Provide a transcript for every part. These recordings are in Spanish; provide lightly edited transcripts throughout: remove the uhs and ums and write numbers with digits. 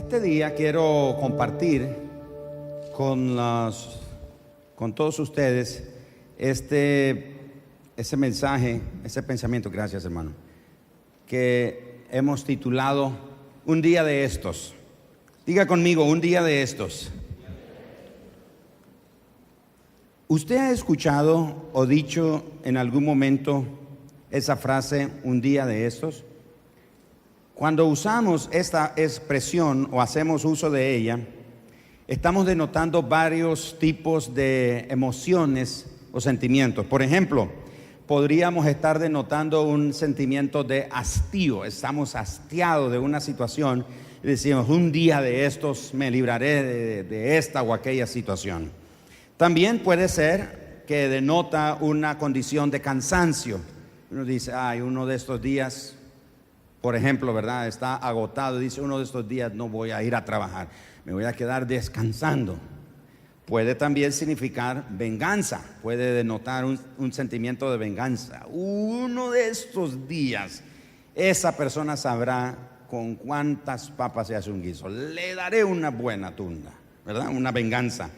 Este día quiero compartir con todos ustedes ese mensaje, ese pensamiento, gracias hermano, que hemos titulado Un día de estos. Diga conmigo, un día de estos. ¿Usted ha escuchado o dicho en algún momento esa frase, un día de estos? Cuando usamos esta expresión o hacemos uso de ella, estamos denotando varios tipos de emociones o sentimientos. Por ejemplo, podríamos estar denotando un sentimiento de hastío. Estamos hastiados de una situación y decimos, un día de estos me libraré de esta o aquella situación. También puede ser que denota una condición de cansancio. Uno dice, uno de estos días, por ejemplo, ¿verdad? Está agotado y dice, uno de estos días no voy a ir a trabajar, me voy a quedar descansando. Puede también significar venganza, puede denotar un sentimiento de venganza. Uno de estos días, esa persona sabrá con cuántas papas se hace un guiso. Le daré una buena tunda, ¿verdad? Una venganza.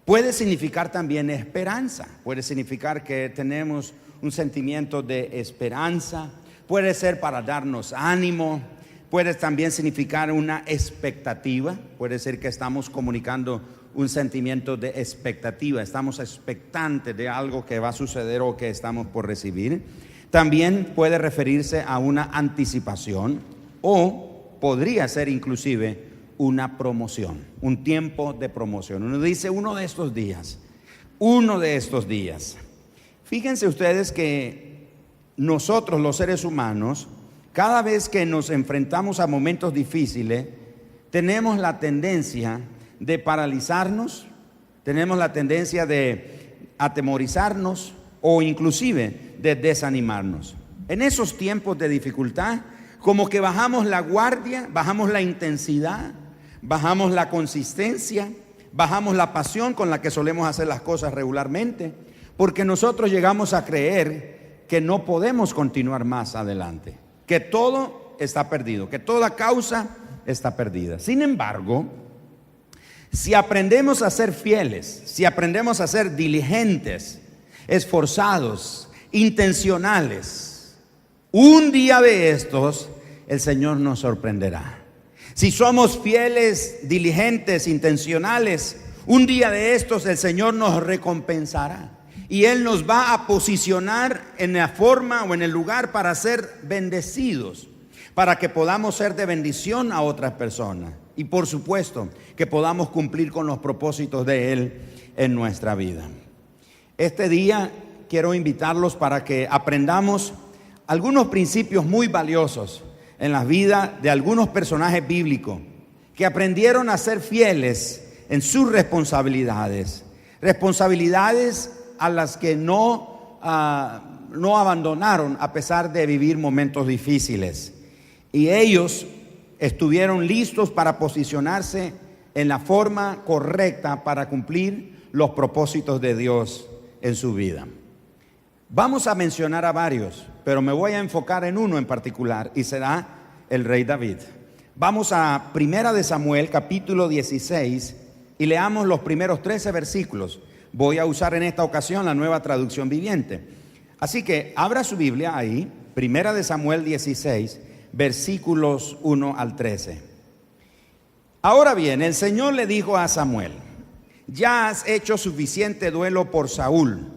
Puede significar también esperanza, puede significar que tenemos un sentimiento de esperanza. Puede ser para darnos ánimo, puede también significar una expectativa, puede ser que estamos comunicando un sentimiento de expectativa, estamos expectantes de algo que va a suceder o que estamos por recibir. También puede referirse a una anticipación o podría ser inclusive una promoción, un tiempo de promoción. Uno dice uno de estos días. Fíjense ustedes que nosotros los seres humanos, cada vez que nos enfrentamos a momentos difíciles, tenemos la tendencia de paralizarnos, tenemos la tendencia de atemorizarnos o inclusive de desanimarnos. En esos tiempos de dificultad, como que bajamos la guardia, bajamos la intensidad, bajamos la consistencia, bajamos la pasión con la que solemos hacer las cosas regularmente, porque nosotros llegamos a creer que no podemos continuar más adelante, que todo está perdido, que toda causa está perdida. Sin embargo, si aprendemos a ser fieles, si aprendemos a ser diligentes, esforzados, intencionales, un día de estos el Señor nos sorprenderá. Si somos fieles, diligentes, intencionales, un día de estos el Señor nos recompensará. Y Él nos va a posicionar en la forma o en el lugar para ser bendecidos, para que podamos ser de bendición a otras personas. Y por supuesto, que podamos cumplir con los propósitos de Él en nuestra vida. Este día quiero invitarlos para que aprendamos algunos principios muy valiosos en la vida de algunos personajes bíblicos que aprendieron a ser fieles en sus responsabilidades. Responsabilidades a las que no abandonaron a pesar de vivir momentos difíciles. Y ellos estuvieron listos para posicionarse en la forma correcta para cumplir los propósitos de Dios en su vida. Vamos a mencionar a varios, pero me voy a enfocar en uno en particular y será el rey David. Vamos a 1 de Samuel capítulo 16 y leamos los primeros 13 versículos. Voy a usar en esta ocasión la Nueva Traducción Viviente. Así que abra su Biblia ahí, 1 de Samuel 16, versículos 1 al 13. Ahora bien, el Señor le dijo a Samuel: ya has hecho suficiente duelo por Saúl.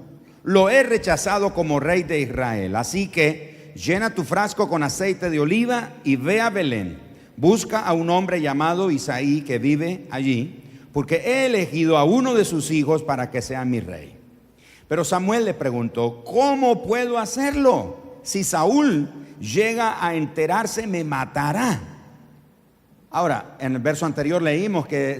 Lo he rechazado como rey de Israel. Así que llena tu frasco con aceite de oliva y ve a Belén. Busca a un hombre llamado Isaí que vive allí, porque he elegido a uno de sus hijos para que sea mi rey. Pero Samuel le preguntó: ¿cómo puedo hacerlo? Si Saúl llega a enterarse, me matará. Ahora, en el verso anterior leímos que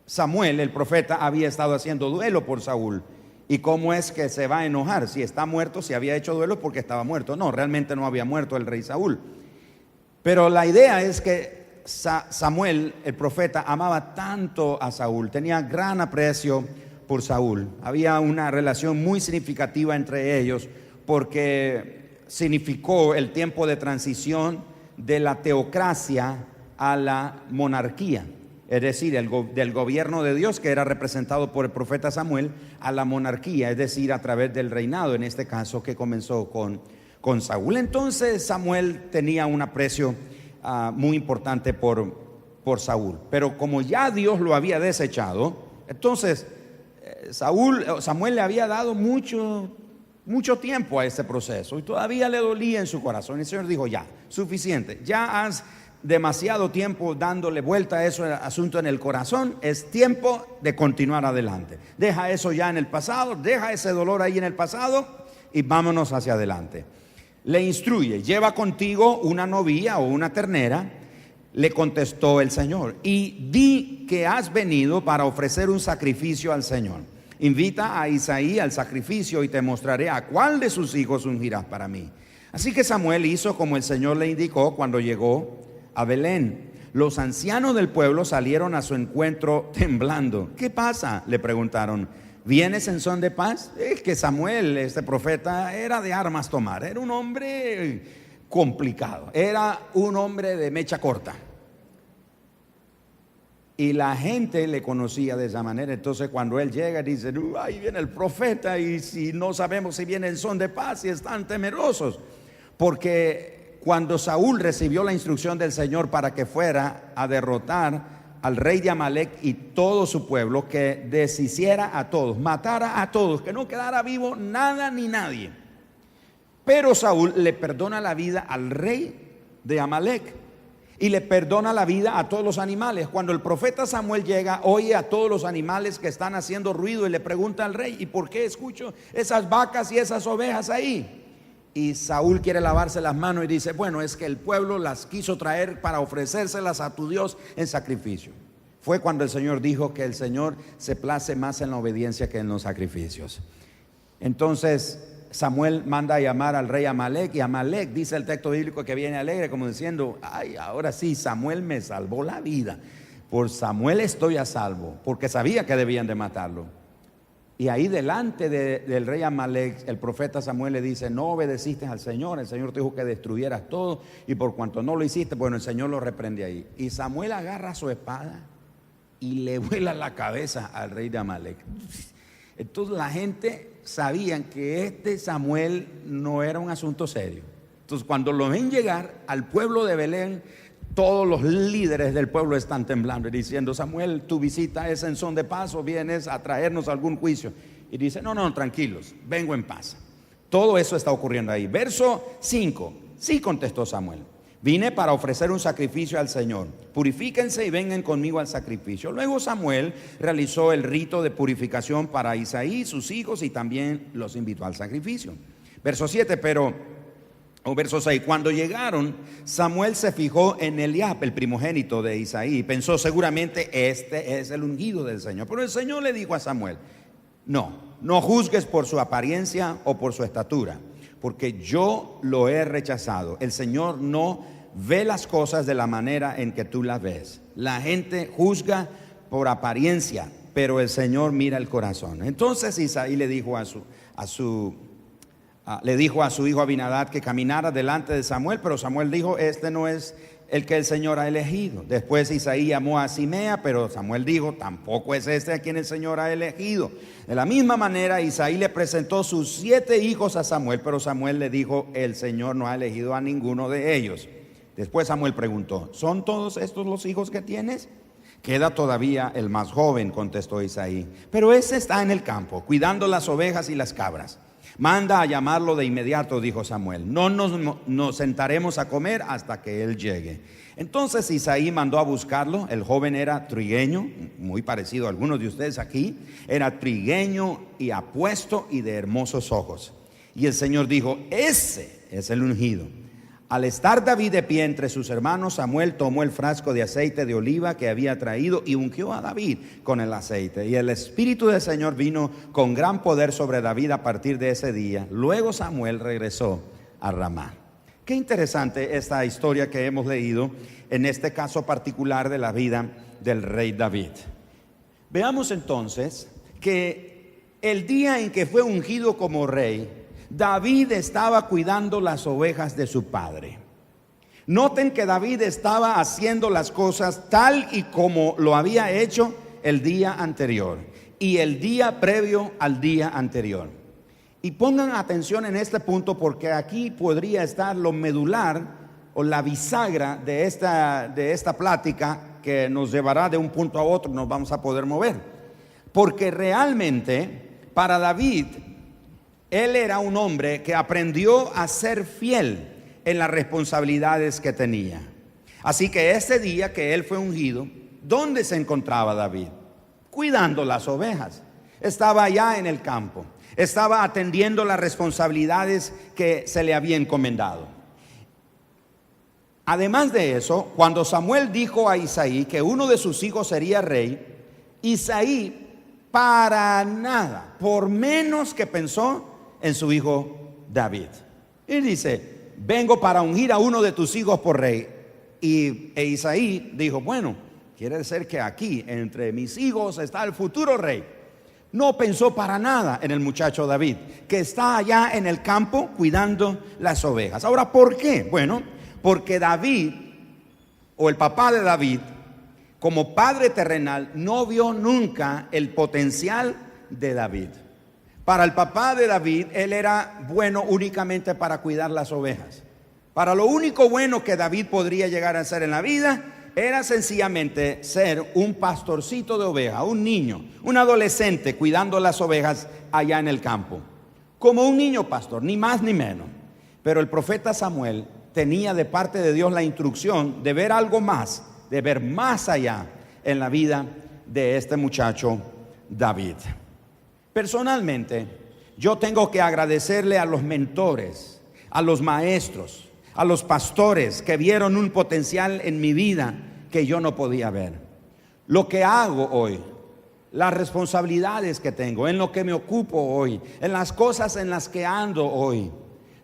Samuel, el profeta, había estado haciendo duelo por Saúl. ¿Y cómo es que se va a enojar? Si está muerto, si había hecho duelo porque estaba muerto. No, realmente no había muerto el rey Saúl. Pero la idea es que Samuel, el profeta, amaba tanto a Saúl, tenía gran aprecio por Saúl. Había una relación muy significativa entre ellos porque significó el tiempo de transición de la teocracia a la monarquía, es decir, del gobierno de Dios, que era representado por el profeta Samuel, a la monarquía, es decir, a través del reinado, en este caso que comenzó con Saúl. Entonces Samuel tenía un aprecio muy importante por Saúl, pero como ya Dios lo había desechado, entonces Samuel le había dado mucho tiempo a este proceso y todavía le dolía en su corazón. Y el Señor dijo: ya, suficiente, ya has demasiado tiempo dándole vuelta a ese asunto en el corazón, es tiempo de continuar adelante. Deja eso ya en el pasado, deja ese dolor ahí en el pasado y vámonos hacia adelante. Le instruye: lleva contigo una novilla o una ternera. Le contestó el Señor: y di que has venido para ofrecer un sacrificio al Señor. Invita a Isaí al sacrificio y te mostraré a cuál de sus hijos ungirás para mí. Así que Samuel hizo como el Señor le indicó. Cuando llegó a Belén, los ancianos del pueblo salieron a su encuentro temblando. ¿Qué pasa?, le preguntaron. ¿Vienes en son de paz? Es que Samuel, este profeta, era de armas tomar. Era un hombre complicado, era un hombre de mecha corta. Y la gente le conocía de esa manera. Entonces cuando él llega dicen: ahí viene el profeta, y si no sabemos si viene en son de paz, y están temerosos. Porque cuando Saúl recibió la instrucción del Señor para que fuera a derrotar al rey de Amalek y todo su pueblo, que deshiciera a todos, matara a todos, que no quedara vivo nada ni nadie. Pero Saúl le perdona la vida al rey de Amalek y le perdona la vida a todos los animales. Cuando el profeta Samuel llega, oye a todos los animales que están haciendo ruido y le pregunta al rey: ¿y por qué escucho esas vacas y esas ovejas ahí? Y Saúl quiere lavarse las manos y dice: bueno, es que el pueblo las quiso traer para ofrecérselas a tu Dios en sacrificio. Fue cuando el Señor dijo que el Señor se place más en la obediencia que en los sacrificios. Entonces Samuel manda a llamar al rey Amalek, y Amalek, dice el texto bíblico, que viene alegre, como diciendo: ay, ahora sí, Samuel me salvó la vida. Por Samuel estoy a salvo, porque sabía que debían de matarlo. Y ahí delante del rey Amalek, el profeta Samuel le dice: no obedeciste al Señor, el Señor te dijo que destruyeras todo, y por cuanto no lo hiciste, bueno, el Señor lo reprende ahí. Y Samuel agarra su espada y le vuela la cabeza al rey de Amalek. Entonces la gente sabían que este Samuel no era un asunto serio. Entonces cuando lo ven llegar al pueblo de Belén, todos los líderes del pueblo están temblando y diciendo: Samuel, tu visita es en son de paz o vienes a traernos algún juicio. Y dice: no, tranquilos, vengo en paz. Todo eso está ocurriendo ahí. Verso 5: sí, contestó Samuel, vine para ofrecer un sacrificio al Señor. Purifíquense y vengan conmigo al sacrificio. Luego Samuel realizó el rito de purificación para Isaí, sus hijos, y también los invitó al sacrificio. Verso 7: verso 6, cuando llegaron, Samuel se fijó en Eliab, el primogénito de Isaí, y pensó: seguramente este es el ungido del Señor. Pero el Señor le dijo a Samuel: no juzgues por su apariencia o por su estatura, porque yo lo he rechazado. El Señor no ve las cosas de la manera en que tú las ves. La gente juzga por apariencia, pero el Señor mira el corazón. Entonces Isaí le dijo a su hijo Abinadab que caminara delante de Samuel, pero Samuel dijo: este no es el que el Señor ha elegido. Después Isaí llamó a Simea, pero Samuel dijo: tampoco es este a quien el Señor ha elegido. De la misma manera Isaí le presentó sus 7 hijos a Samuel, pero Samuel le dijo: el Señor no ha elegido a ninguno de ellos. Después Samuel preguntó: ¿son todos estos los hijos que tienes? Queda todavía el más joven, contestó Isaí, pero ese está en el campo, cuidando las ovejas y las cabras. Manda a llamarlo de inmediato, dijo Samuel. No nos sentaremos a comer hasta que él llegue. Entonces Isaí mandó a buscarlo. El joven era trigueño, muy parecido a algunos de ustedes aquí. Era trigueño y apuesto y de hermosos ojos. Y el Señor dijo: ese es el ungido. Al estar David de pie entre sus hermanos, Samuel tomó el frasco de aceite de oliva que había traído y ungió a David con el aceite. Y el Espíritu del Señor vino con gran poder sobre David a partir de ese día. Luego Samuel regresó a Ramá. Qué interesante esta historia que hemos leído, en este caso particular de la vida del rey David. Veamos entonces que el día en que fue ungido como rey, David estaba cuidando las ovejas de su padre. Noten que David estaba haciendo las cosas tal y como lo había hecho el día anterior y el día previo al día anterior. Y pongan atención en este punto, porque aquí podría estar lo medular o la bisagra de esta plática que nos llevará de un punto a otro, nos vamos a poder mover. Porque realmente para David, él era un hombre que aprendió a ser fiel en las responsabilidades que tenía. Así que ese día que él fue ungido, ¿dónde se encontraba David? Cuidando las ovejas. Estaba allá en el campo. Estaba atendiendo las responsabilidades que se le había encomendado. Además de eso, cuando Samuel dijo a Isaí que uno de sus hijos sería rey, Isaí para nada, por menos que pensó en su hijo David. Y dice: vengo para ungir a uno de tus hijos por rey. E Isaí dijo: bueno, quiere decir que aquí entre mis hijos está el futuro rey. No pensó para nada en el muchacho David, que está allá en el campo cuidando las ovejas. Ahora, ¿por qué? Bueno, porque David, o el papá de David, como padre terrenal, no vio nunca el potencial de David. Para el papá de David, él era bueno únicamente para cuidar las ovejas. Para lo único bueno que David podría llegar a ser en la vida era sencillamente ser un pastorcito de ovejas, un niño, un adolescente cuidando las ovejas allá en el campo. Como un niño pastor, ni más ni menos. Pero el profeta Samuel tenía de parte de Dios la instrucción de ver algo más, de ver más allá en la vida de este muchacho David. Personalmente, yo tengo que agradecerle a los mentores, a los maestros, a los pastores que vieron un potencial en mi vida que yo no podía ver. Lo que hago hoy, las responsabilidades que tengo, en lo que me ocupo hoy, en las cosas en las que ando hoy,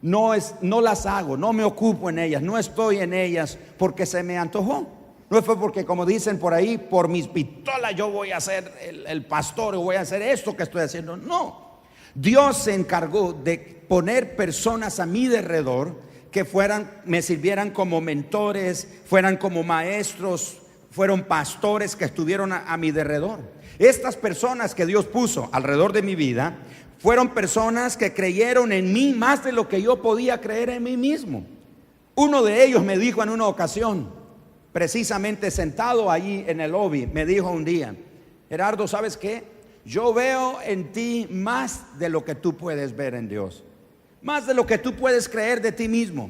no las hago, no me ocupo en ellas, no estoy en ellas porque se me antojó. No fue porque, como dicen por ahí, por mis pistolas yo voy a ser el pastor o voy a hacer esto que estoy haciendo. No, Dios se encargó de poner personas a mi derredor que me sirvieran como mentores, fueran como maestros, fueron pastores que estuvieron a mi derredor. Estas personas que Dios puso alrededor de mi vida fueron personas que creyeron en mí más de lo que yo podía creer en mí mismo. Uno de ellos me dijo en una ocasión, precisamente sentado allí en el lobby, me dijo un día: Gerardo, ¿sabes qué? Yo veo en ti más de lo que tú puedes ver en Dios, más de lo que tú puedes creer de ti mismo.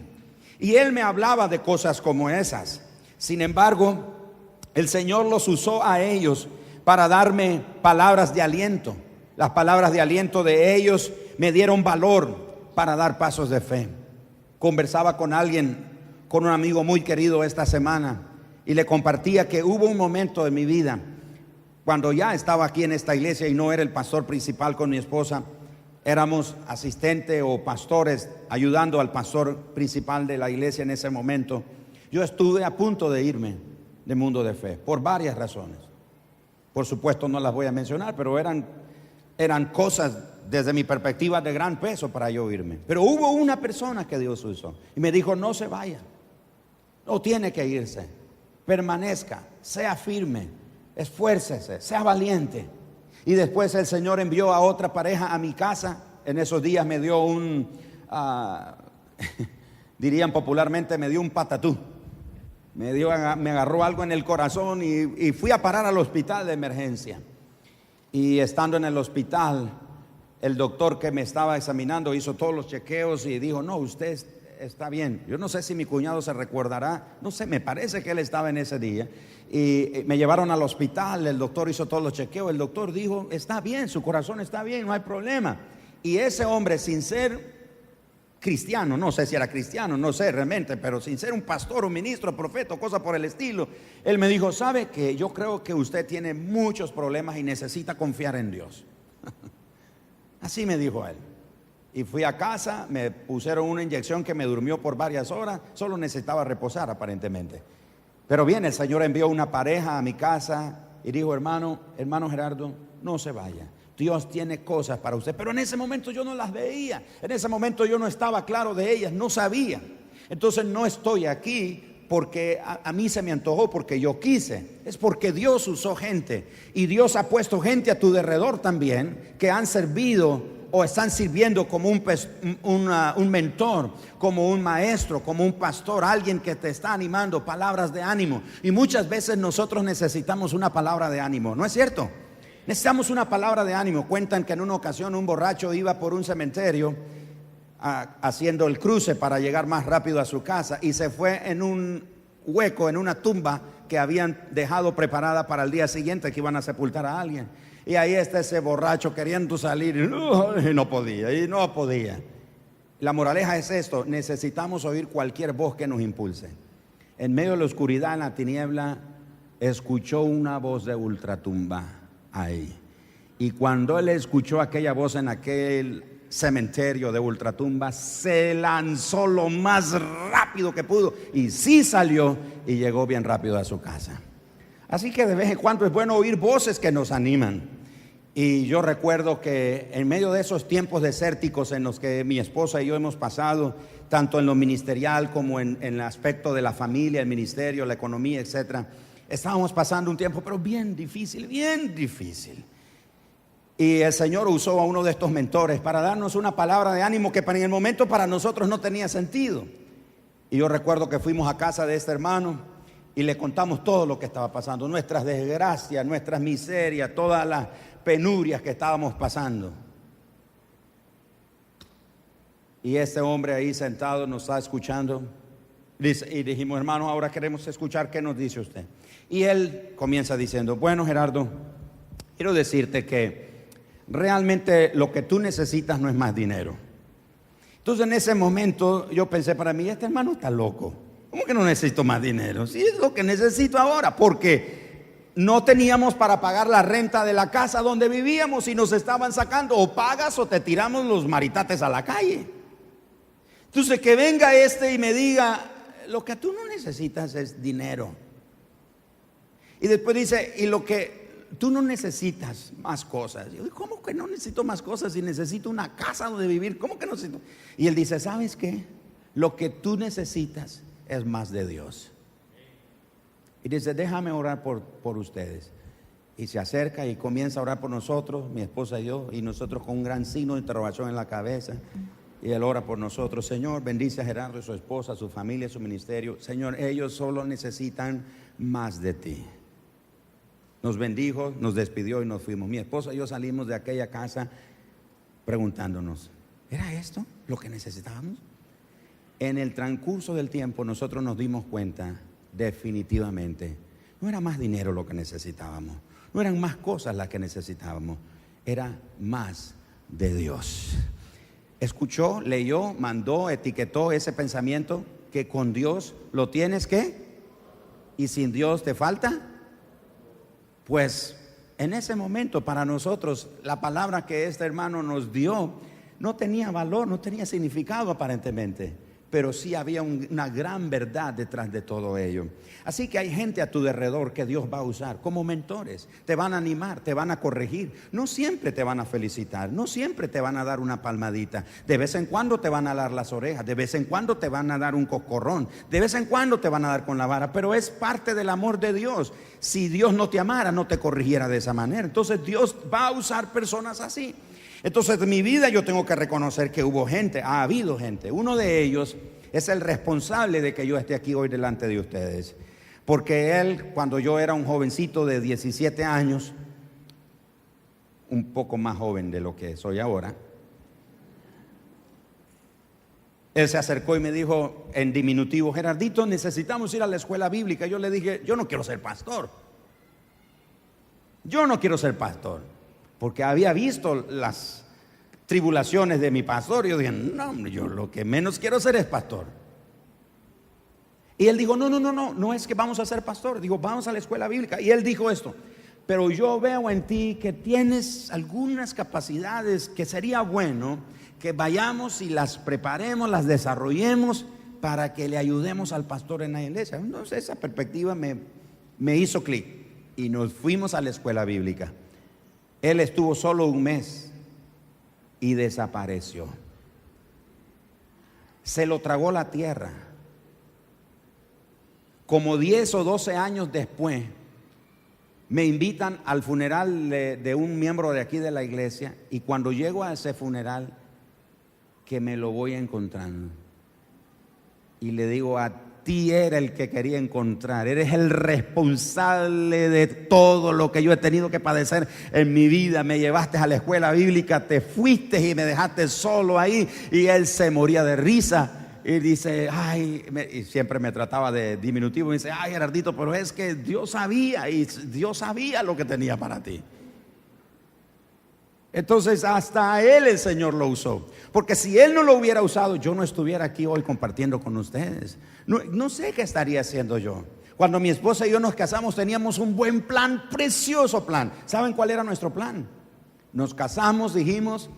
Y él me hablaba de cosas como esas. Sin embargo, el Señor los usó a ellos para darme palabras de aliento. Las palabras de aliento de ellos me dieron valor para dar pasos de fe. Conversaba con un amigo muy querido esta semana, y le compartía que hubo un momento de mi vida cuando ya estaba aquí en esta iglesia y no era el pastor principal con mi esposa. Éramos asistentes o pastores ayudando al pastor principal de la iglesia en ese momento. Yo estuve a punto de irme de Mundo de Fe por varias razones. Por supuesto no las voy a mencionar, pero eran cosas desde mi perspectiva de gran peso para yo irme. Pero hubo una persona que Dios usó y me dijo: no se vaya, no tiene que irse, permanezca, sea firme, esfuércese, sea valiente. Y después el Señor envió a otra pareja a mi casa. En esos días me dio dirían popularmente, me dio un patatú. Me agarró algo en el corazón y fui a parar al hospital de emergencia. Y estando en el hospital, el doctor que me estaba examinando hizo todos los chequeos y dijo: no, usted está bien. Yo no sé si mi cuñado se recordará, no sé, me parece que él estaba en ese día. Y me llevaron al hospital, el doctor hizo todos los chequeos, el doctor dijo: está bien, su corazón está bien, no hay problema. Y ese hombre, sin ser cristiano, no sé si era cristiano, no sé realmente, pero sin ser un pastor, un ministro, profeta, cosa por el estilo, él me dijo: sabe que yo creo que usted tiene muchos problemas y necesita confiar en Dios. Así me dijo él. Y fui a casa, me pusieron una inyección que me durmió por varias horas, solo necesitaba reposar aparentemente. Pero bien, el Señor envió una pareja a mi casa y dijo: hermano Gerardo, no se vaya. Dios tiene cosas para usted. Pero en ese momento yo no las veía. En ese momento yo no estaba claro de ellas, no sabía. Entonces no estoy aquí porque a mí se me antojó, porque yo quise. Es porque Dios usó gente. Y Dios ha puesto gente a tu alrededor también, que han servido o están sirviendo como un mentor, como un maestro, como un pastor, alguien que te está animando, palabras de ánimo. Y muchas veces nosotros necesitamos una palabra de ánimo, ¿no es cierto? Necesitamos una palabra de ánimo. Cuentan que en una ocasión un borracho iba por un cementerio haciendo el cruce para llegar más rápido a su casa, y se fue en un hueco, en una tumba que habían dejado preparada para el día siguiente, que iban a sepultar a alguien. Y ahí está ese borracho queriendo salir y no podía. La moraleja es esto: necesitamos oír cualquier voz que nos impulse. En medio de la oscuridad, en la tiniebla, escuchó una voz de ultratumba ahí. Y cuando él escuchó aquella voz en aquel cementerio de ultratumba, se lanzó lo más rápido que pudo, y sí salió y llegó bien rápido a su casa. Así que de vez en cuando es bueno oír voces que nos animan. Y yo recuerdo que en medio de esos tiempos desérticos en los que mi esposa y yo hemos pasado, tanto en lo ministerial como en el aspecto de la familia, el ministerio, la economía, etcétera, estábamos pasando un tiempo pero bien difícil, bien difícil. Y el Señor usó a uno de estos mentores para darnos una palabra de ánimo que en el momento para nosotros no tenía sentido. Y yo recuerdo que fuimos a casa de este hermano y le contamos todo lo que estaba pasando, nuestras desgracias, nuestras miserias, todas las penurias que estábamos pasando. Y este hombre ahí sentado nos está escuchando. Y dijimos: hermano, ahora queremos escuchar qué nos dice usted. Y él comienza diciendo: bueno, Gerardo, quiero decirte que realmente lo que tú necesitas no es más dinero. Entonces en ese momento yo pensé para mí: este hermano está loco. ¿Cómo que no necesito más dinero? Sí, es lo que necesito ahora, porque no teníamos para pagar la renta de la casa donde vivíamos y nos estaban sacando. O pagas o te tiramos los maritates a la calle. Entonces que venga este y me diga: lo que tú no necesitas es dinero. Y después dice: y lo que tú no necesitas más cosas. Yo digo: ¿cómo que no necesito más cosas si necesito una casa donde vivir? ¿Cómo que no necesito? Y él dice: ¿sabes qué? Lo que tú necesitas es más de Dios. Y dice: déjame orar por ustedes. Y se acerca y comienza a orar por nosotros, mi esposa y yo, y nosotros con un gran signo de interrogación en la cabeza. Y él ora por nosotros: Señor, bendice a Gerardo y su esposa, su familia, su ministerio. Señor, ellos solo necesitan más de ti. Nos bendijo, nos despidió y nos fuimos. Mi esposa y yo salimos de aquella casa preguntándonos: ¿era esto lo que necesitábamos? En el transcurso del tiempo nosotros nos dimos cuenta, definitivamente, no era más dinero lo que necesitábamos, no eran más cosas las que necesitábamos, era más de Dios. Escuchó, leyó, mandó, etiquetó ese pensamiento: que con Dios lo tienes ¿qué? Y sin Dios te falta. Pues en ese momento para nosotros la palabra que este hermano nos dio no tenía valor, no tenía significado aparentemente, pero sí había una gran verdad detrás de todo ello. Así que hay gente a tu alrededor que Dios va a usar como mentores. Te van a animar, te van a corregir. No siempre te van a felicitar, no siempre te van a dar una palmadita. De vez en cuando te van a dar las orejas, de vez en cuando te van a dar un coscorrón, de vez en cuando te van a dar con la vara, pero es parte del amor de Dios. Si Dios no te amara, no te corrigiera de esa manera. Entonces Dios va a usar personas así. Entonces en mi vida yo tengo que reconocer que hubo gente, ha habido gente. Uno de ellos es el responsable de que yo esté aquí hoy delante de ustedes. Porque él, cuando yo era un jovencito de 17 años, un poco más joven de lo que soy ahora, él se acercó y me dijo en diminutivo: Gerardito, necesitamos ir a la escuela bíblica. Yo le dije: yo no quiero ser pastor. Yo no quiero ser pastor. Porque había visto las tribulaciones de mi pastor. Y yo dije: no, yo lo que menos quiero ser es pastor. Y él dijo: no es que vamos a ser pastor. Digo: vamos a la escuela bíblica. Y él dijo esto: pero yo veo en ti que tienes algunas capacidades que sería bueno que vayamos y las preparemos, las desarrollemos para que le ayudemos al pastor en la iglesia. Entonces esa perspectiva me hizo clic y nos fuimos a la escuela bíblica. Él estuvo solo un mes y desapareció. Se lo tragó la tierra. como 10 o 12 años después, me invitan al funeral de un miembro de aquí de la iglesia, y cuando llego a ese funeral, que me lo voy encontrando, y le digo: a ti era el que quería encontrar, eres el responsable de todo lo que yo he tenido que padecer en mi vida, me llevaste a la escuela bíblica, te fuiste y me dejaste solo ahí. Y él se moría de risa. Y dice, y siempre me trataba de diminutivo, y dice: ay, Gerardito, pero es que Dios sabía, y Dios sabía lo que tenía para ti. Entonces hasta a él el Señor lo usó, porque si él no lo hubiera usado, yo no estuviera aquí hoy compartiendo con ustedes. No sé qué estaría haciendo yo. Cuando mi esposa y yo nos casamos, teníamos un buen plan, precioso plan. ¿Saben cuál era nuestro plan? Nos casamos, dijimos: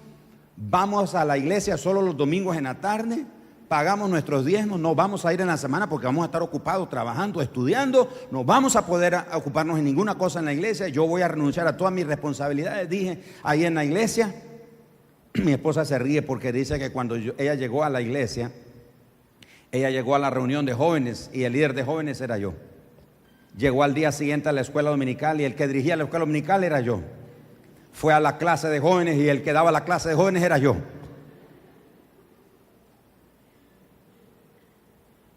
vamos a la iglesia solo los domingos en la tarde, pagamos nuestros diezmos, no vamos a ir en la semana porque vamos a estar ocupados trabajando, estudiando, no vamos a poder ocuparnos en ninguna cosa en la iglesia. Yo voy a renunciar a todas mis responsabilidades, dije ahí en la iglesia. Mi esposa se ríe porque dice que cuando ella llegó a la iglesia, ella llegó a la reunión de jóvenes y el líder de jóvenes era yo. Llegó al día siguiente a la escuela dominical y el que dirigía la escuela dominical era yo. Fue a la clase de jóvenes y el que daba la clase de jóvenes era yo.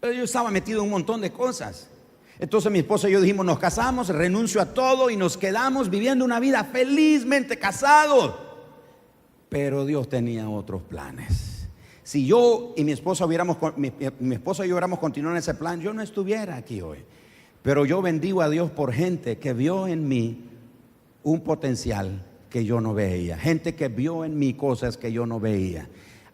Yo estaba metido en un montón de cosas. Entonces mi esposa y yo dijimos: nos casamos, renuncio a todo y nos quedamos viviendo una vida felizmente casados. Pero Dios tenía otros planes. Si yo y mi esposa mi esposa y yo hubiéramos continuado en ese plan, yo no estuviera aquí hoy. Pero yo bendigo a Dios por gente que vio en mí un potencial que yo no veía, gente que vio en mí cosas que yo no veía.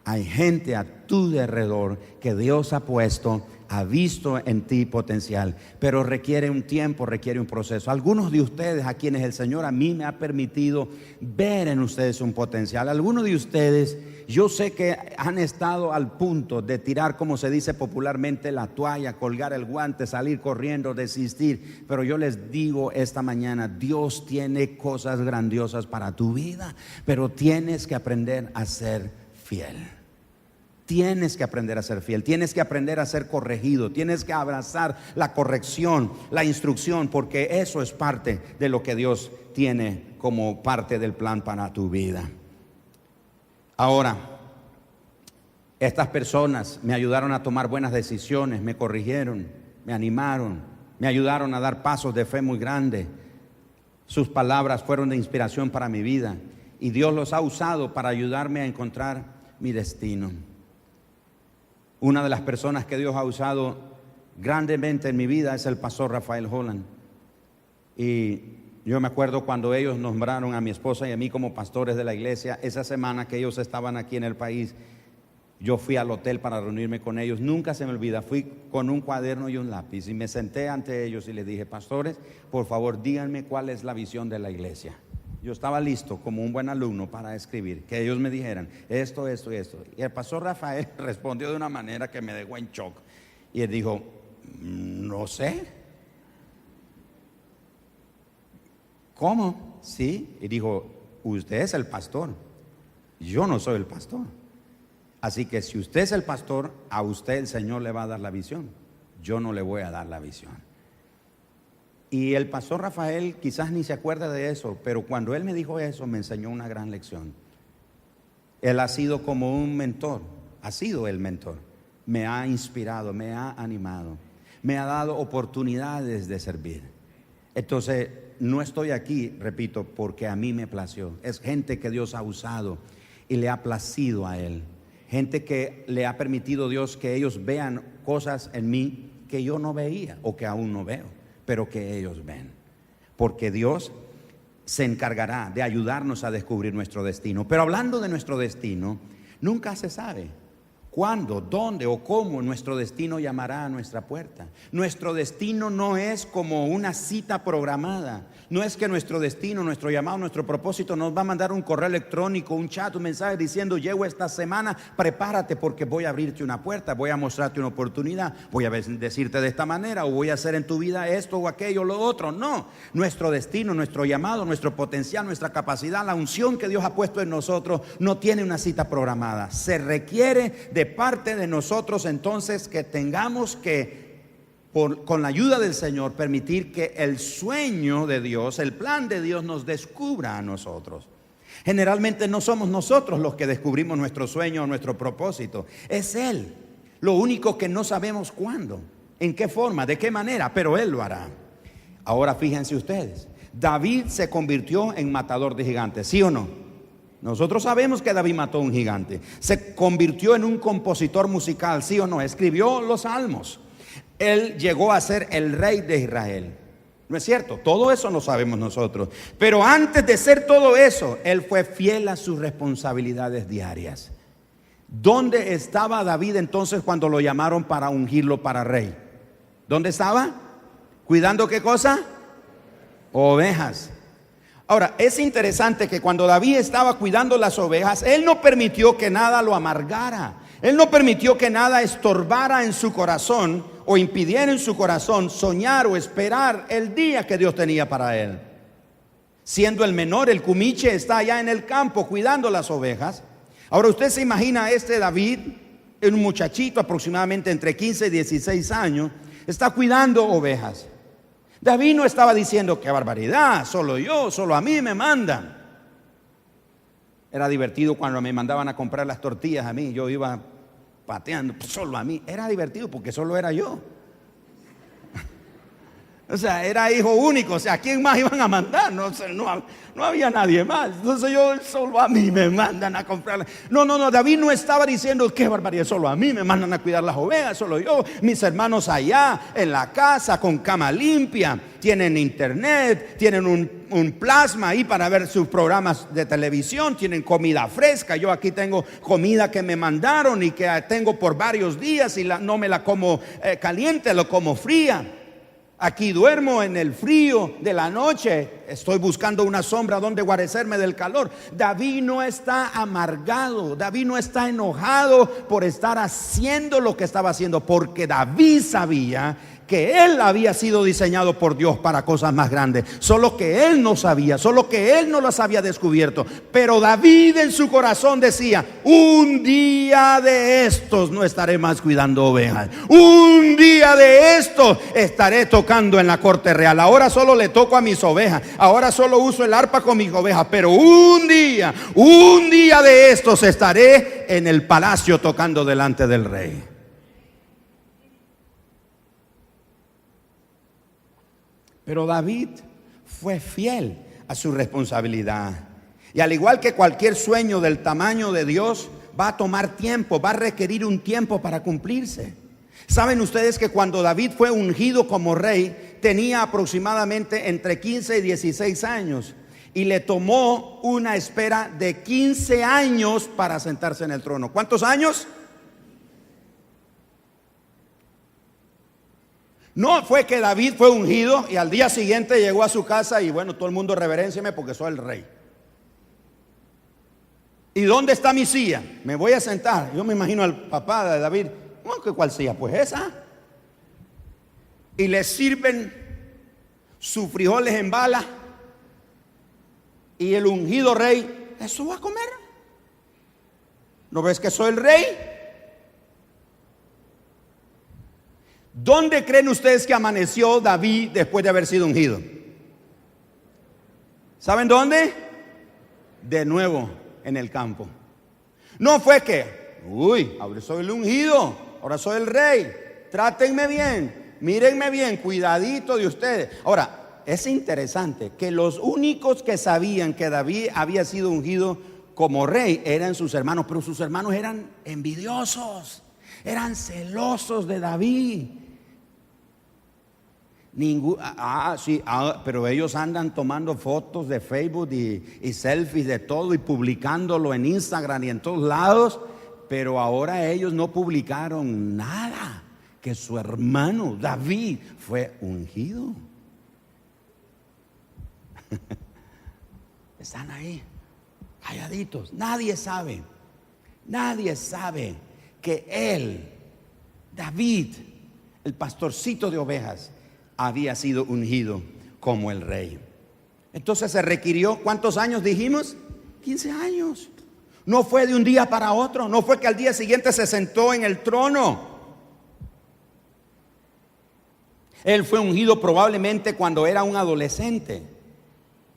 Hay gente a tu alrededor que Dios ha puesto, ha visto en ti potencial, pero requiere un tiempo, requiere un proceso. Algunos de ustedes a quienes el Señor a mí me ha permitido ver en ustedes un potencial, algunos de ustedes yo sé que han estado al punto de tirar, como se dice popularmente, la toalla, colgar el guante, salir corriendo, desistir. Pero yo les digo esta mañana: Dios tiene cosas grandiosas para tu vida, pero tienes que aprender a ser fiel. Tienes que aprender a ser fiel, tienes que aprender a ser corregido, tienes que abrazar la corrección, la instrucción, porque eso es parte de lo que Dios tiene como parte del plan para tu vida. Ahora, estas personas me ayudaron a tomar buenas decisiones, me corrigieron, me animaron, me ayudaron a dar pasos de fe muy grandes. Sus palabras fueron de inspiración para mi vida y Dios los ha usado para ayudarme a encontrar mi destino. Una de las personas que Dios ha usado grandemente en mi vida es el pastor Rafael Holland. Y yo me acuerdo cuando ellos nombraron a mi esposa y a mí como pastores de la iglesia, esa semana que ellos estaban aquí en el país, yo fui al hotel para reunirme con ellos. Nunca se me olvida, fui con un cuaderno y un lápiz y me senté ante ellos y les dije: pastores, por favor díganme cuál es la visión de la iglesia. Yo estaba listo como un buen alumno para escribir, que ellos me dijeran esto, esto y esto. Y el pastor Rafael respondió de una manera que me dejó en shock. Y él dijo: no sé. ¿Cómo? Sí. Y dijo: usted es el pastor, yo no soy el pastor. Así que si usted es el pastor, a usted el Señor le va a dar la visión. Yo no le voy a dar la visión. Y el pastor Rafael quizás ni se acuerda de eso, pero cuando él me dijo eso, me enseñó una gran lección. Él ha sido como un mentor, ha sido el mentor. Me ha inspirado, me ha animado, me ha dado oportunidades de servir. Entonces, no estoy aquí, repito, porque a mí me plació. Es gente que Dios ha usado y le ha placido a él. Gente que le ha permitido Dios que ellos vean cosas en mí que yo no veía o que aún no veo, pero que ellos ven. Porque Dios se encargará de ayudarnos a descubrir nuestro destino. Pero hablando de nuestro destino, nunca se sabe cuándo, dónde o cómo nuestro destino llamará a nuestra puerta. Nuestro destino no es como una cita programada. No es que nuestro destino, nuestro llamado, nuestro propósito nos va a mandar un correo electrónico, un chat, un mensaje diciendo: llego esta semana, prepárate porque voy a abrirte una puerta, voy a mostrarte una oportunidad, voy a decirte de esta manera, o voy a hacer en tu vida esto o aquello o lo otro. No, nuestro destino, nuestro llamado, nuestro potencial, nuestra capacidad, la unción que Dios ha puesto en nosotros no tiene una cita programada. Se requiere de parte de nosotros entonces que tengamos que con la ayuda del Señor, permitir que el sueño de Dios, el plan de Dios nos descubra a nosotros. Generalmente no somos nosotros los que descubrimos nuestro sueño o nuestro propósito, es Él. Lo único que no sabemos cuándo, en qué forma, de qué manera, pero Él lo hará. Ahora fíjense ustedes, David se convirtió en matador de gigantes, ¿sí o no? Nosotros sabemos que David mató a un gigante. Se convirtió en un compositor musical, ¿sí o no? Escribió los salmos. Él llegó a ser el rey de Israel. ¿No es cierto? Todo eso lo sabemos nosotros. Pero antes de ser todo eso, él fue fiel a sus responsabilidades diarias. ¿Dónde estaba David entonces cuando lo llamaron para ungirlo para rey? ¿Dónde estaba? ¿Cuidando qué cosa? Ovejas. Ahora, es interesante que cuando David estaba cuidando las ovejas, él no permitió que nada lo amargara. Él no permitió que nada estorbara en su corazón o impidiera en su corazón soñar o esperar el día que Dios tenía para él. Siendo el menor, el cumiche está allá en el campo cuidando las ovejas. Ahora usted se imagina a este David, un muchachito aproximadamente entre 15 y 16 años, está cuidando ovejas. David no estaba diciendo qué barbaridad, solo yo, solo a mí me mandan. Era divertido cuando me mandaban a comprar las tortillas a mí, yo iba pateando, solo a mí. Era divertido porque solo era yo. O sea, era hijo único, o sea, ¿a quién más iban a mandar? No había nadie más. Entonces yo, solo a mí me mandan a comprar. No, David no estaba diciendo qué barbaridad, solo a mí me mandan a cuidar las ovejas, solo yo. Mis hermanos allá en la casa con cama limpia, tienen internet, tienen un plasma ahí para ver sus programas de televisión, tienen comida fresca. Yo aquí tengo comida que me mandaron y que tengo por varios días y no me la como caliente, lo como fría. Aquí duermo en el frío de la noche, estoy buscando una sombra donde guarecerme del calor. David no está amargado, David no está enojado por estar haciendo lo que estaba haciendo, porque David sabía que él había sido diseñado por Dios para cosas más grandes, solo que él no sabía, solo que él no las había descubierto. Pero David en su corazón decía: un día de estos no estaré más cuidando ovejas, un día de estos estaré tocando en la corte real. Ahora solo le toco a mis ovejas, ahora solo uso el arpa con mis ovejas, pero un día de estos estaré en el palacio tocando delante del rey. Pero David fue fiel a su responsabilidad. Y al igual que cualquier sueño del tamaño de Dios, va a tomar tiempo, va a requerir un tiempo para cumplirse. ¿Saben ustedes que cuando David fue ungido como rey, tenía aproximadamente entre 15 y 16 años? Y le tomó una espera de 15 años para sentarse en el trono. ¿Cuántos años? No fue que David fue ungido y al día siguiente llegó a su casa y bueno, todo el mundo reveréncieme porque soy el rey. ¿Y dónde está mi silla? Me voy a sentar. Yo me imagino al papá de David. ¿Cuál silla? Pues esa. Y le sirven sus frijoles en bala y el ungido rey, ¿eso va a comer? ¿No ves que soy el rey? ¿Dónde creen ustedes que amaneció David después de haber sido ungido? ¿Saben dónde? De nuevo en el campo. No fue que, ahora soy el ungido, ahora soy el rey, trátenme bien, mírenme bien, cuidadito de ustedes. Ahora, es interesante que los únicos que sabían que David había sido ungido como rey eran sus hermanos, pero sus hermanos eran envidiosos, eran celosos de David. Pero ellos andan tomando fotos de Facebook y selfies de todo y publicándolo en Instagram y en todos lados. Pero ahora ellos no publicaron nada, que su hermano David fue ungido. Están ahí, calladitos. Nadie sabe que él, David, el pastorcito de ovejas, había sido ungido como el rey. Entonces se requirió, ¿cuántos años dijimos? 15 años. No fue de un día para otro, no fue que al día siguiente se sentó en el trono. Él fue ungido probablemente cuando era un adolescente,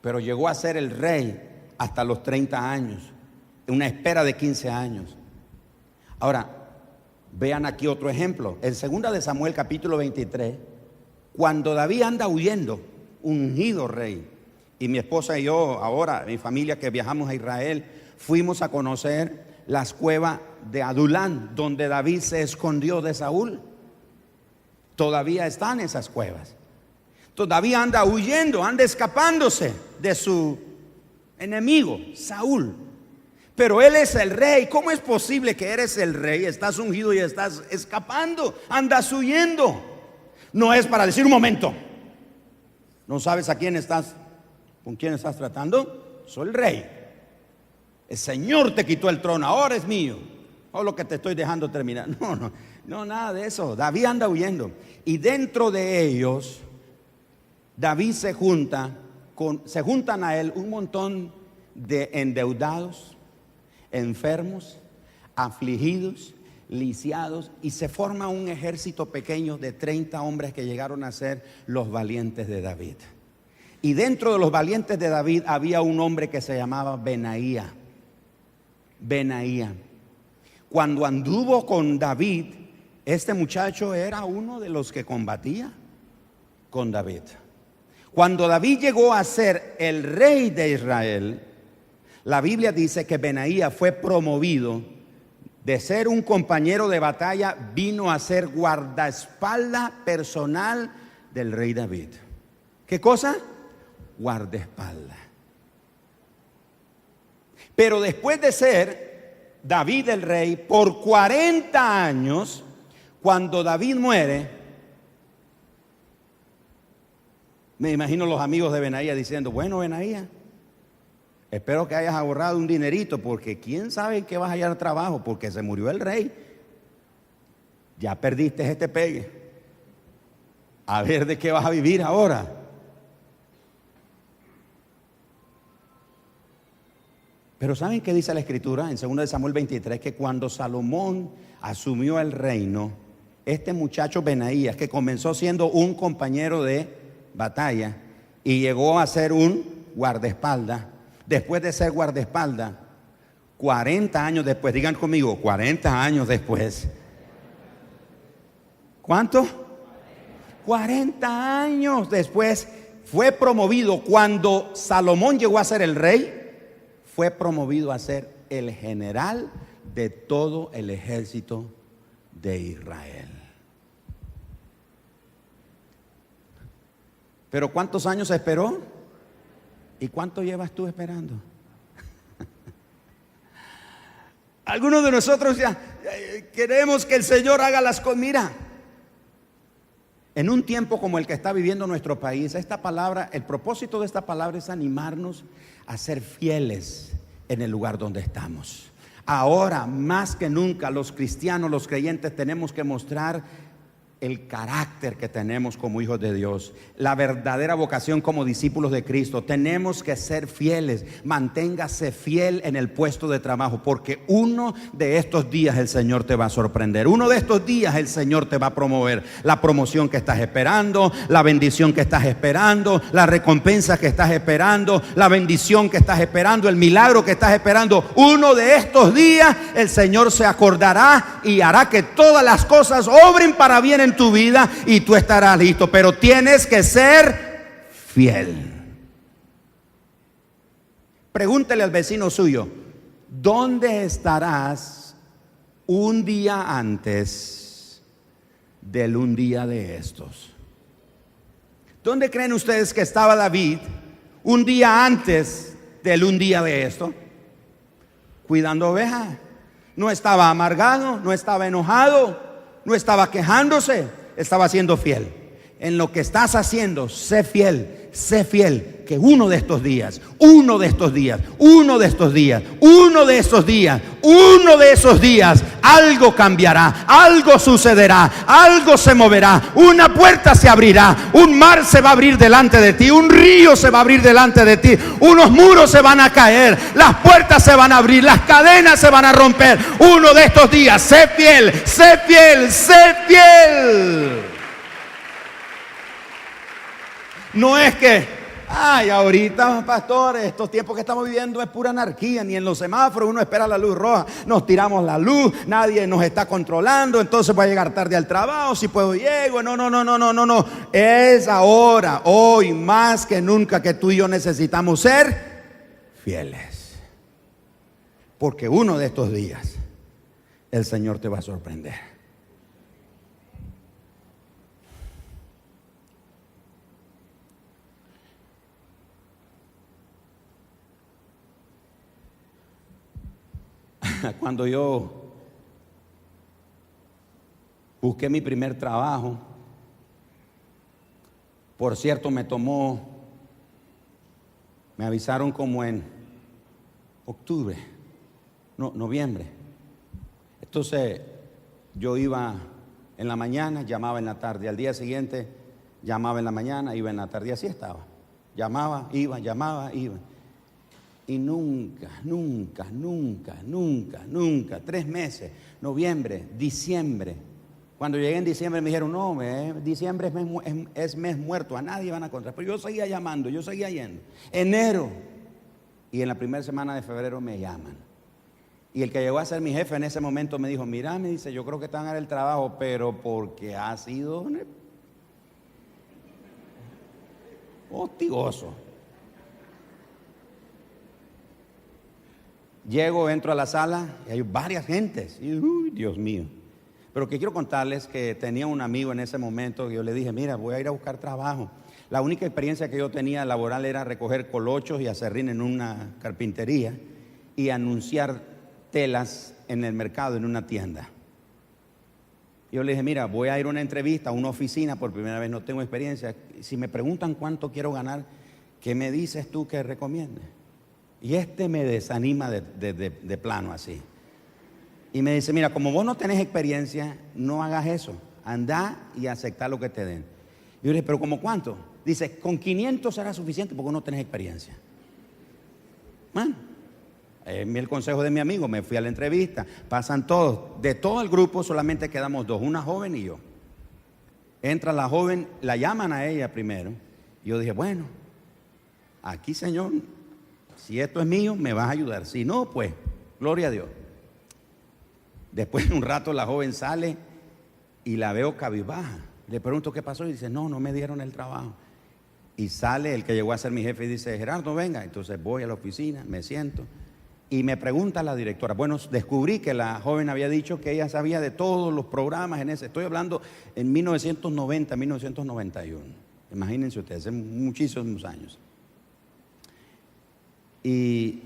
pero llegó a ser el rey hasta los 30 años, una espera de 15 años. Ahora, vean aquí otro ejemplo. En 2 de Samuel capítulo 23, cuando David anda huyendo, ungido rey, y mi esposa y yo, ahora mi familia que viajamos a Israel, fuimos a conocer las cuevas de Adulán, donde David se escondió de Saúl. Todavía están esas cuevas. Todavía anda huyendo, anda escapándose de su enemigo, Saúl. Pero él es el rey. ¿Cómo es posible que eres el rey, estás ungido y estás escapando, andas huyendo? No es para decir un momento, ¿no sabes a quién estás, con quién estás tratando? Soy el rey. El Señor te quitó el trono, ahora es mío. O lo que te estoy dejando terminar. No, nada de eso. David anda huyendo. Y dentro de ellos, David se juntan a él un montón de endeudados, enfermos, afligidos, lisiados, y se forma un ejército pequeño de 30 hombres que llegaron a ser los valientes de David. Y dentro de los valientes de David había un hombre que se llamaba Benaía. Cuando anduvo con David, este muchacho era uno de los que combatía con David. Cuando David llegó a ser el rey de Israel, la Biblia dice que Benaía fue promovido de ser un compañero de batalla, vino a ser guardaespaldas personal del rey David. ¿Qué cosa? Guardaespaldas. Pero después de ser David el rey por 40 años, cuando David muere, me imagino los amigos de Benaía diciendo: bueno, Benaía, espero que hayas ahorrado un dinerito, porque quién sabe en qué vas a hallar trabajo, porque se murió el rey. Ya perdiste este pegue. A ver de qué vas a vivir ahora. Pero ¿saben qué dice la Escritura en 2 de Samuel 23? Que cuando Salomón asumió el reino, este muchacho Benaías, que comenzó siendo un compañero de batalla y llegó a ser un guardaespaldas, después de ser guardaespaldas, 40 años después, digan conmigo, 40 años después. ¿Cuánto? 40 años después fue promovido. Cuando Salomón llegó a ser el rey, fue promovido a ser el general de todo el ejército de Israel. ¿Pero cuántos años esperó? ¿Y cuánto llevas tú esperando? Algunos de nosotros ya queremos que el Señor haga las cosas. Mira, en un tiempo como el que está viviendo nuestro país, esta palabra, el propósito de esta palabra es animarnos a ser fieles en el lugar donde estamos. Ahora, más que nunca, los cristianos, los creyentes, tenemos que mostrar el carácter que tenemos como hijos de Dios, la verdadera vocación como discípulos de Cristo. Tenemos que ser fieles. Manténgase fiel en el puesto de trabajo, porque uno de estos días el Señor te va a sorprender. Uno de estos días el Señor te va a promover la promoción que estás esperando, la bendición que estás esperando, la recompensa que estás esperando, la bendición que estás esperando, el milagro que estás esperando. Uno de estos días el Señor se acordará y hará que todas las cosas obren para bien en tu vida y tú estarás listo, pero tienes que ser fiel. Pregúntele al vecino suyo: ¿dónde estarás un día antes del un día de estos? ¿Dónde creen ustedes que estaba David un día antes del un día de esto? Cuidando ovejas. No estaba amargado, no estaba enojado, no estaba quejándose, estaba siendo fiel. En lo que estás haciendo, sé fiel, que uno de estos días, algo cambiará, algo sucederá, algo se moverá, una puerta se abrirá, un mar se va a abrir delante de ti, un río se va a abrir delante de ti, unos muros se van a caer, las puertas se van a abrir, las cadenas se van a romper. Uno de estos días, sé fiel, sé fiel, sé fiel. No es que, ay, ahorita, pastores, estos tiempos que estamos viviendo es pura anarquía. Ni en los semáforos uno espera la luz roja, nos tiramos la luz, nadie nos está controlando, entonces voy a llegar tarde al trabajo, si puedo llego. No. Es ahora, hoy, más que nunca, que tú y yo necesitamos ser fieles. Porque uno de estos días el Señor te va a sorprender. Cuando yo busqué mi primer trabajo, por cierto, me avisaron como en octubre, noviembre. Entonces yo iba en la mañana, llamaba en la tarde, al día siguiente llamaba en la mañana, iba en la tarde, y así estaba. Llamaba, iba. Y nunca, 3 meses, noviembre, diciembre. Cuando llegué en diciembre me dijeron, no, diciembre es mes muerto, a nadie van a encontrar. Pero yo seguía llamando, yo seguía yendo. Enero, y en la primera semana de febrero me llaman. Y el que llegó a ser mi jefe en ese momento me dijo, mira, me dice, yo creo que te van a dar el trabajo, pero porque ha sido hostigoso. Llego, entro a la sala y hay varias gentes. Y, Dios mío. Pero que quiero contarles que tenía un amigo en ese momento que yo le dije, mira, voy a ir a buscar trabajo. La única experiencia que yo tenía laboral era recoger colochos y aserrín en una carpintería y anunciar telas en el mercado, en una tienda. Yo le dije, mira, voy a ir a una entrevista, a una oficina, por primera vez no tengo experiencia. Si me preguntan cuánto quiero ganar, ¿qué me dices tú que recomiende? Y me desanima de plano así. Y me dice, mira, como vos no tenés experiencia, no hagas eso. Anda y aceptá lo que te den. Y yo le dije, ¿pero como cuánto? Dice, con 500 será suficiente porque no tenés experiencia. Bueno, el consejo de mi amigo, me fui a la entrevista, pasan todos. De todo el grupo solamente quedamos 2, una joven y yo. Entra la joven, la llaman a ella primero. Y yo dije, bueno, aquí, señor, si esto es mío, me vas a ayudar. Si no, pues, gloria a Dios. Después de un rato la joven sale y la veo cabizbaja. Le pregunto qué pasó y dice, no me dieron el trabajo. Y sale el que llegó a ser mi jefe y dice, Gerardo, venga. Entonces voy a la oficina, me siento y me pregunta la directora. Bueno, descubrí que la joven había dicho que ella sabía de todos los programas en ese. Estoy hablando en 1990, 1991. Imagínense ustedes, hace muchísimos años. Y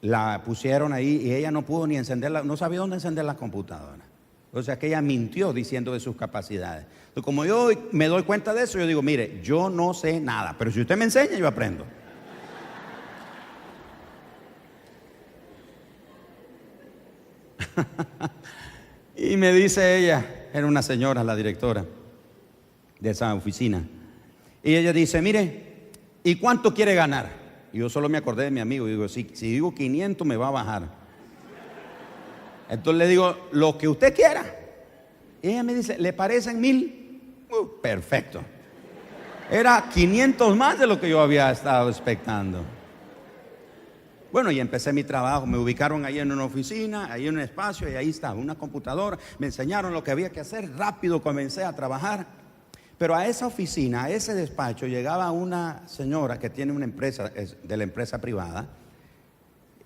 la pusieron ahí y ella no pudo ni encenderla, no sabía dónde encender la computadora. O sea que ella mintió diciendo de sus capacidades. Entonces, como yo me doy cuenta de eso, yo digo, mire, yo no sé nada, pero si usted me enseña, yo aprendo. Y me dice ella, era una señora, la directora de esa oficina, y ella dice, mire, ¿y cuánto quiere ganar? Y yo solo me acordé de mi amigo y digo, si digo 500 me va a bajar. Entonces le digo, lo que usted quiera. Y ella me dice, ¿le parecen 1000? Perfecto. Era 500 más de lo que yo había estado expectando. Bueno, y empecé mi trabajo, me ubicaron ahí en una oficina, ahí en un espacio, y ahí estaba una computadora, me enseñaron lo que había que hacer, rápido comencé a trabajar. Pero a esa oficina, a ese despacho, llegaba una señora que tiene una empresa, de la empresa privada,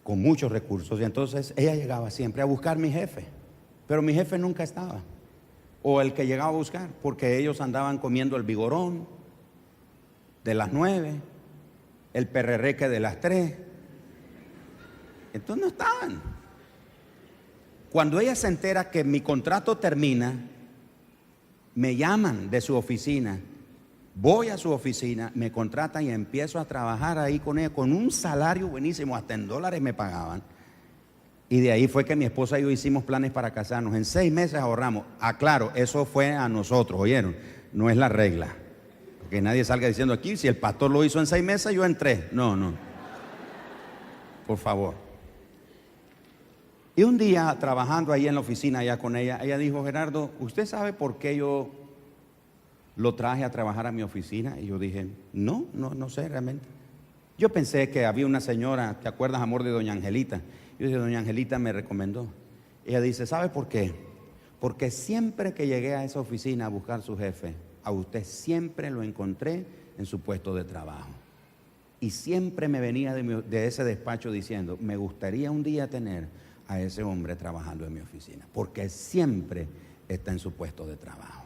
con muchos recursos, y entonces ella llegaba siempre a buscar a mi jefe, pero mi jefe nunca estaba, o el que llegaba a buscar, porque ellos andaban comiendo el vigorón de las 9, el perrereque de las 3, entonces no estaban. Cuando ella se entera que mi contrato termina, me llaman de su oficina, voy a su oficina, me contratan y empiezo a trabajar ahí con ella, con un salario buenísimo, hasta en dólares me pagaban. Y de ahí fue que mi esposa y yo hicimos planes para casarnos. En 6 meses ahorramos. Claro, eso fue a nosotros, ¿oyeron? No es la regla. Que nadie salga diciendo aquí, si el pastor lo hizo en 6 meses, yo en 3. No. Por favor. Y un día, trabajando ahí en la oficina, allá con ella, ella dijo, Gerardo, ¿usted sabe por qué yo lo traje a trabajar a mi oficina. Y yo dije, no sé realmente. Yo pensé que había una señora, ¿te acuerdas, amor, de doña Angelita? Yo dije, doña Angelita me recomendó. Ella dice, ¿sabe por qué? Porque siempre que llegué a esa oficina a buscar su jefe, a usted siempre lo encontré en su puesto de trabajo. Y siempre me venía de ese despacho diciendo, me gustaría un día tener a ese hombre trabajando en mi oficina, porque siempre está en su puesto de trabajo.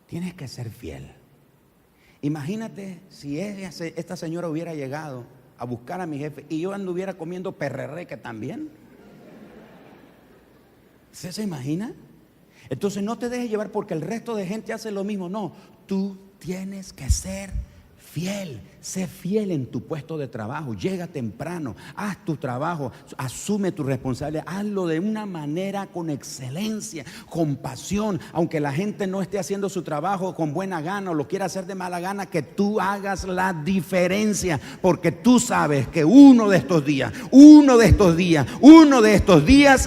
Tienes que ser fiel. Imagínate si esta señora hubiera llegado a buscar a mi jefe y yo anduviera comiendo perrerreque también. ¿Usted se imagina? Entonces no te dejes llevar porque el resto de gente hace lo mismo. No, tú tienes que ser fiel. Sé fiel en tu puesto de trabajo. Llega temprano, haz tu trabajo, asume tu responsabilidad, hazlo de una manera con excelencia, con pasión. Aunque la gente no esté haciendo su trabajo con buena gana o lo quiera hacer de mala gana, que tú hagas la diferencia, porque tú sabes que uno de estos días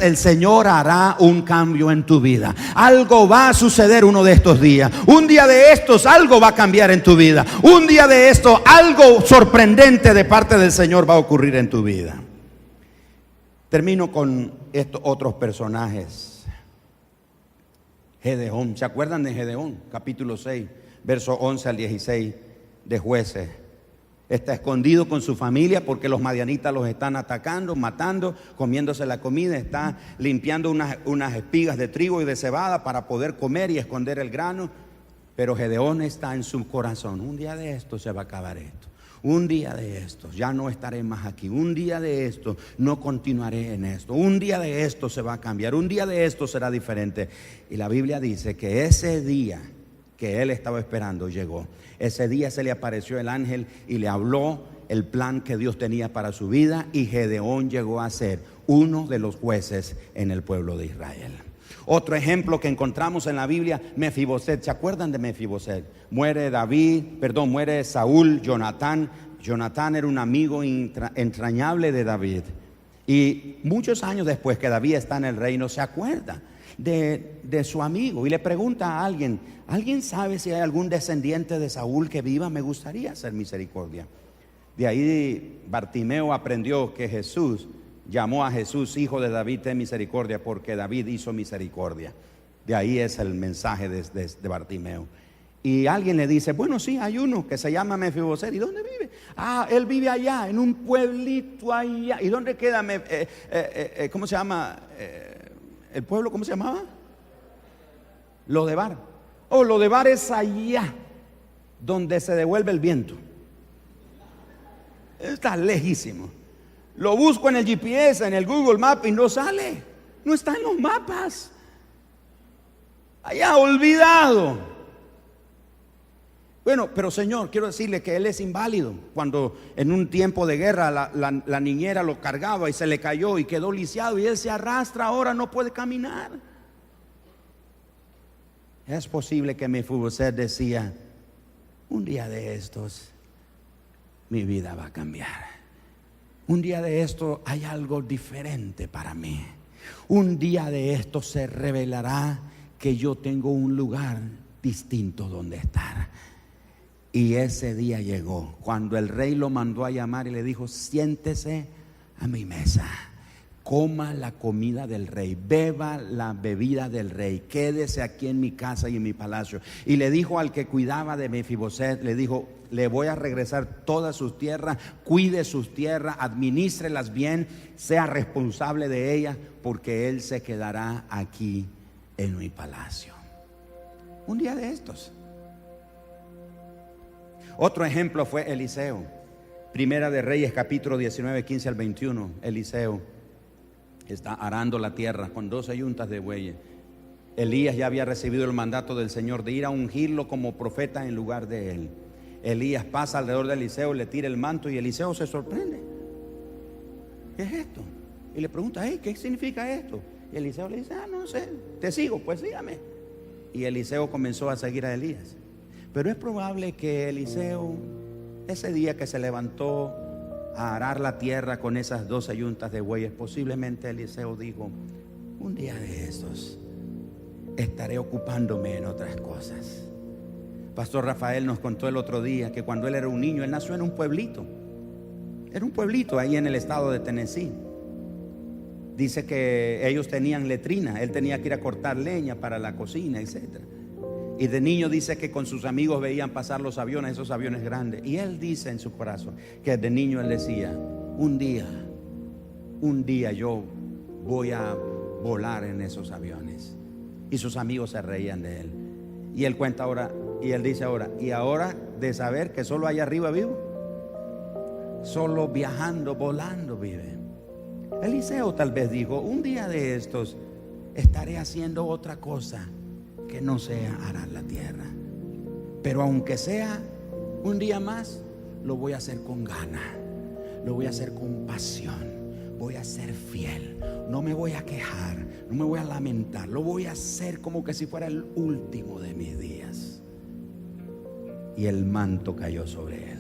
el Señor hará un cambio en tu vida. Algo va a suceder uno de estos días. Un día de estos algo va a cambiar en tu vida. Un día de esto algo sorprendente de parte del Señor va a ocurrir en tu vida. Termino con estos otros personajes. Gedeón, ¿se acuerdan de Gedeón? Capítulo 6, verso 11 al 16 de Jueces. Está escondido con su familia porque los madianitas los están atacando, matando, comiéndose la comida. Está limpiando unas espigas de trigo y de cebada para poder comer y esconder el grano. Pero Gedeón está en su corazón. Un día de esto se va a acabar esto. Un día de estos ya no estaré más aquí. Un día de esto no continuaré en esto. Un día de esto se va a cambiar. Un día de esto será diferente. Y la Biblia dice que ese día que él estaba esperando llegó. Ese día se le apareció el ángel y le habló el plan que Dios tenía para su vida. Y Gedeón llegó a ser uno de los jueces en el pueblo de Israel. Otro ejemplo que encontramos en la Biblia, Mefiboset. ¿Se acuerdan de Mefiboset? Muere Saúl, Jonatán. Jonatán era un amigo entrañable de David. Y muchos años después que David está en el reino, se acuerda de su amigo y le pregunta a alguien, ¿alguien sabe si hay algún descendiente de Saúl que viva? Me gustaría hacer misericordia. De ahí Bartimeo aprendió que Jesús llamó a Jesús, hijo de David, ten misericordia, porque David hizo misericordia. De ahí es el mensaje de Bartimeo. Y alguien le dice, bueno, sí, hay uno que se llama Mefiboset. ¿Y dónde vive? Ah, él vive allá, en un pueblito allá. ¿Y dónde queda? ¿Cómo se llama? ¿El pueblo cómo se llamaba? Lodebar. Oh, Lodebar es allá, donde se devuelve el viento. Está lejísimo. Lo busco en el GPS, en el Google Maps y no sale. No está en los mapas. Allá olvidado. Bueno, pero Señor, quiero decirle que él es inválido. Cuando en un tiempo de guerra la niñera lo cargaba y se le cayó y quedó lisiado y él se arrastra, ahora no puede caminar. Es posible que Mefiboset decía, un día de estos mi vida va a cambiar. Un día de esto hay algo diferente para mí. Un día de esto se revelará que yo tengo un lugar distinto donde estar. Y ese día llegó, cuando el rey lo mandó a llamar y le dijo, siéntese a mi mesa, coma la comida del rey, beba la bebida del rey, quédese aquí en mi casa y en mi palacio. Y le dijo al que cuidaba de Mefiboset, le dijo, le voy a regresar todas sus tierras, cuide sus tierras, administrelas bien, sea responsable de ellas, porque él se quedará aquí en mi palacio. Un día de estos. Otro ejemplo fue Eliseo. Primera de Reyes, capítulo 19, 15 al 21. Eliseo está arando la tierra con 12 yuntas de bueyes. Elías ya había recibido el mandato del Señor de ir a ungirlo como profeta en lugar de él. Elías pasa alrededor de Eliseo, le tira el manto y Eliseo se sorprende. ¿Qué es esto? Y le pregunta, ¿qué significa esto? Y Eliseo le dice, no sé, te sigo, pues sígame. Y Eliseo comenzó a seguir a Elías. Pero es probable que Eliseo, ese día que se levantó a arar la tierra con esas 12 yuntas de bueyes, posiblemente Eliseo dijo, un día de estos estaré ocupándome en otras cosas. Pastor Rafael nos contó el otro día que cuando él era un niño, él nació en un pueblito. Era un pueblito ahí en el estado de Tennessee. Dice que ellos tenían letrina, él tenía que ir a cortar leña para la cocina, etc. Y de niño dice que con sus amigos veían pasar los aviones, esos aviones grandes. Y él dice en su corazón que de niño él decía: un día yo voy a volar en esos aviones. Y sus amigos se reían de él. Y él cuenta ahora, y él dice ahora: y ahora de saber que solo allá arriba vivo, solo viajando, volando vive. Eliseo tal vez dijo: un día de estos estaré haciendo otra cosa que no sea arar la tierra, pero aunque sea un día más, lo voy a hacer con gana, lo voy a hacer con pasión, voy a ser fiel, no me voy a quejar, no me voy a lamentar, lo voy a hacer como que si fuera el último de mis días. Y el manto cayó sobre él.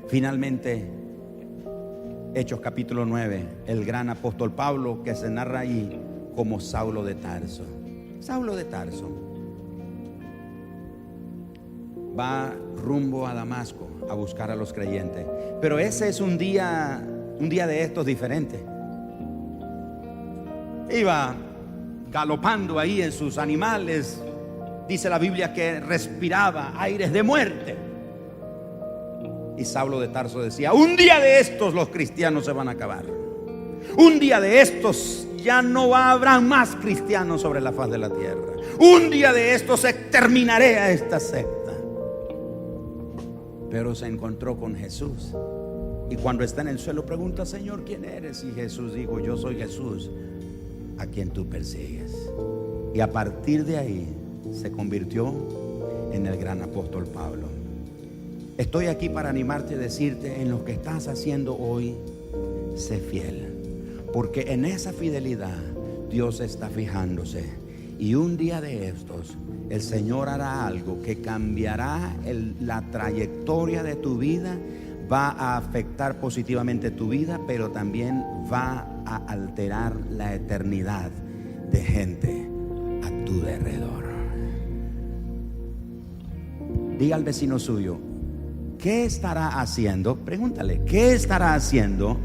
Finalmente, Hechos capítulo 9, el gran apóstol Pablo, que se narra ahí como Saulo de Tarso. Saulo de Tarso va rumbo a Damasco a buscar a los creyentes, pero ese es un día de estos diferente. Iba galopando ahí en sus animales. Dice la Biblia que respiraba aires de muerte. Y Saulo de Tarso decía: un día de estos los cristianos se van a acabar. Un día de estos ya no habrá más cristianos sobre la faz de la tierra. Un día de estos exterminaré a esta secta. Pero se encontró con Jesús. Y cuando está en el suelo pregunta: Señor, ¿quién eres? Y Jesús dijo: yo soy Jesús, a quien tú persigues. Y a partir de ahí se convirtió en el gran apóstol Pablo. Estoy aquí para animarte y decirte: en lo que estás haciendo hoy, sé fiel, porque en esa fidelidad Dios está fijándose. Y un día de estos el Señor hará algo que cambiará la trayectoria de tu vida. Va a afectar positivamente tu vida, pero también va a alterar la eternidad de gente a tu alrededor. Diga al vecino suyo: ¿qué estará haciendo? Pregúntale: ¿qué estará haciendo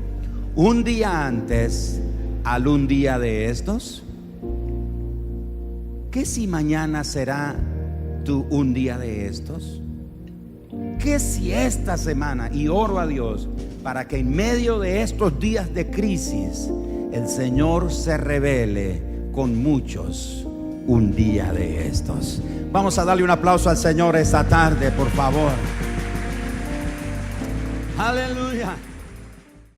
un día antes al un día de estos? ¿Qué si mañana será tu un día de estos? ¿Qué si esta semana, y oro a Dios para que en medio de estos días de crisis el Señor se revele con muchos un día de estos? Vamos a darle un aplauso al Señor esta tarde, por favor. Aleluya.